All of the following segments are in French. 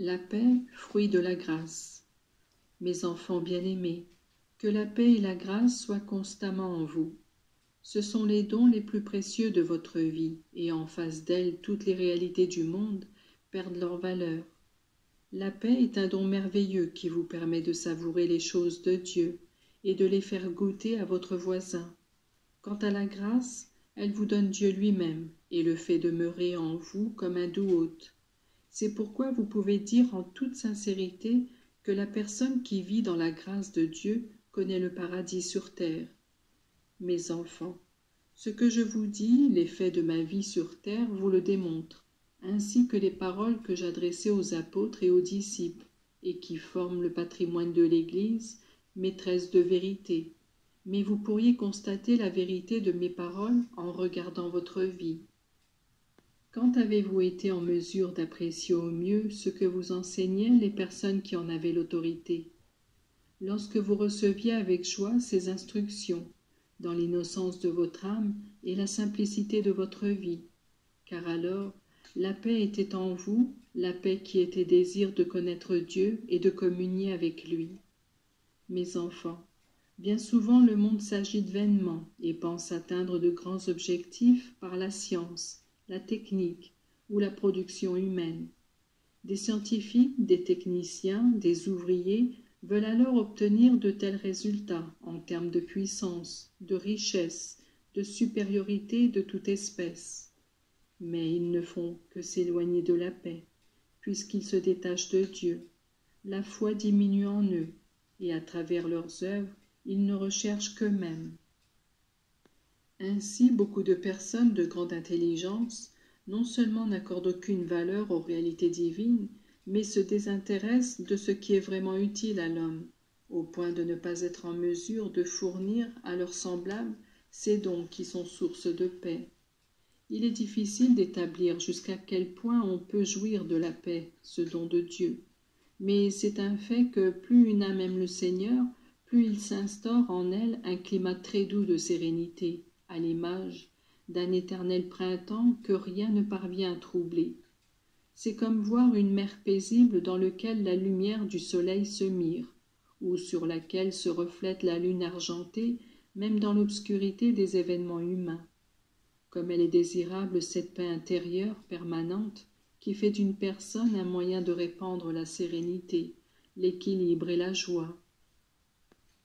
La paix, fruit de la grâce. Mes enfants bien-aimés, que la paix et la grâce soient constamment en vous. Ce sont les dons les plus précieux de votre vie, et en face d'elles, toutes les réalités du monde perdent leur valeur. La paix est un don merveilleux qui vous permet de savourer les choses de Dieu et de les faire goûter à votre voisin. Quant à la grâce, elle vous donne Dieu lui-même et le fait demeurer en vous comme un doux hôte. C'est pourquoi vous pouvez dire en toute sincérité que la personne qui vit dans la grâce de Dieu connaît le paradis sur terre. Mes enfants, ce que je vous dis, les faits de ma vie sur terre vous le démontrent, ainsi que les paroles que j'adressais aux apôtres et aux disciples, et qui forment le patrimoine de l'Église, maîtresse de vérité. Mais vous pourriez constater la vérité de mes paroles en regardant votre vie. Quand avez-vous été en mesure d'apprécier au mieux ce que vous enseignaient les personnes qui en avaient l'autorité? Lorsque vous receviez avec joie ces instructions, dans l'innocence de votre âme et la simplicité de votre vie, car alors la paix était en vous, la paix qui était désir de connaître Dieu et de communier avec lui. Mes enfants, bien souvent le monde s'agite vainement et pense atteindre de grands objectifs par la science, la technique ou la production humaine. Des scientifiques, des techniciens, des ouvriers veulent alors obtenir de tels résultats en termes de puissance, de richesse, de supériorité de toute espèce. Mais ils ne font que s'éloigner de la paix, puisqu'ils se détachent de Dieu. La foi diminue en eux, et à travers leurs œuvres, ils ne recherchent qu'eux-mêmes. Ainsi, beaucoup de personnes de grande intelligence non seulement n'accordent aucune valeur aux réalités divines, mais se désintéressent de ce qui est vraiment utile à l'homme, au point de ne pas être en mesure de fournir à leurs semblables ces dons qui sont source de paix. Il est difficile d'établir jusqu'à quel point on peut jouir de la paix, ce don de Dieu. Mais c'est un fait que plus une âme aime le Seigneur, plus il s'instaure en elle un climat très doux de sérénité, à l'image d'un éternel printemps que rien ne parvient à troubler. C'est comme voir une mer paisible dans laquelle la lumière du soleil se mire, ou sur laquelle se reflète la lune argentée, même dans l'obscurité des événements humains. Comme elle est désirable cette paix intérieure permanente qui fait d'une personne un moyen de répandre la sérénité, l'équilibre et la joie.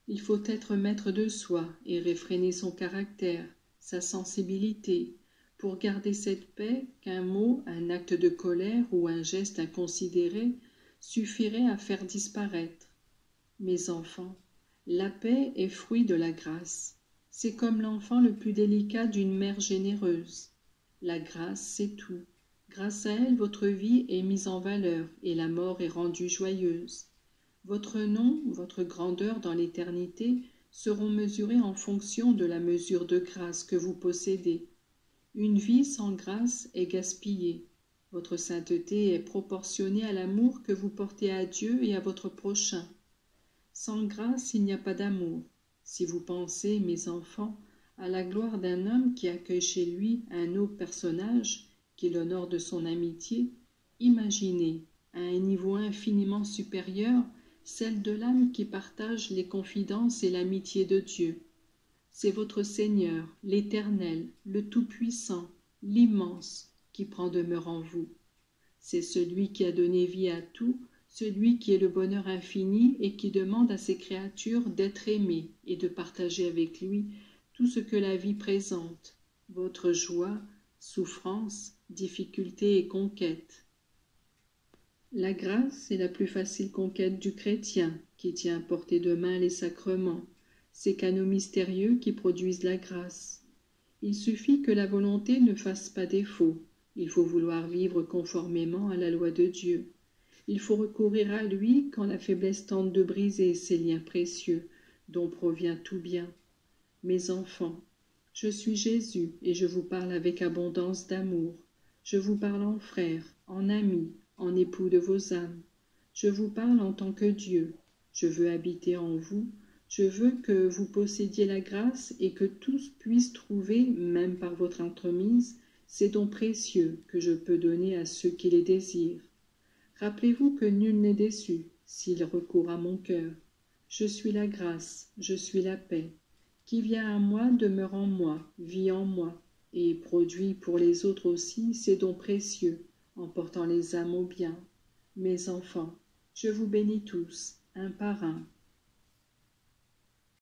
Il faut être maître de soi et réfréner son caractère, sa sensibilité, pour garder cette paix qu'un mot, un acte de colère ou un geste inconsidéré suffirait à faire disparaître. Mes enfants, la paix est fruit de la grâce. C'est comme l'enfant le plus délicat d'une mère généreuse. La grâce, c'est tout. Grâce à elle, votre vie est mise en valeur et la mort est rendue joyeuse. Votre nom, votre grandeur dans l'éternité seront mesurés en fonction de la mesure de grâce que vous possédez. Une vie sans grâce est gaspillée. Votre sainteté est proportionnée à l'amour que vous portez à Dieu et à votre prochain. Sans grâce, il n'y a pas d'amour. Si vous pensez, mes enfants, à la gloire d'un homme qui accueille chez lui un autre personnage qui l'honore de son amitié, imaginez, à un niveau infiniment supérieur, celle de l'âme qui partage les confidences et l'amitié de Dieu. C'est votre Seigneur, l'Éternel, le Tout-Puissant, l'Immense, qui prend demeure en vous. C'est celui qui a donné vie à tout, celui qui est le bonheur infini et qui demande à ses créatures d'être aimées et de partager avec lui tout ce que la vie présente, votre joie, souffrance, difficulté et conquête. La grâce est la plus facile conquête du chrétien qui tient à portée de main les sacrements, ces canaux mystérieux qui produisent la grâce. Il suffit que la volonté ne fasse pas défaut. Il faut vouloir vivre conformément à la loi de Dieu. Il faut recourir à lui quand la faiblesse tente de briser ces liens précieux dont provient tout bien. Mes enfants, je suis Jésus et je vous parle avec abondance d'amour. Je vous parle en frère, en ami, en époux de vos âmes. Je vous parle en tant que Dieu. Je veux habiter en vous. Je veux que vous possédiez la grâce et que tous puissent trouver, même par votre entremise, ces dons précieux que je peux donner à ceux qui les désirent. Rappelez-vous que nul n'est déçu s'il recourt à mon cœur. Je suis la grâce, je suis la paix. Qui vient à moi demeure en moi, vit en moi, et produit pour les autres aussi ces dons précieux, en portant les âmes au bien. Mes enfants, je vous bénis tous, un par un,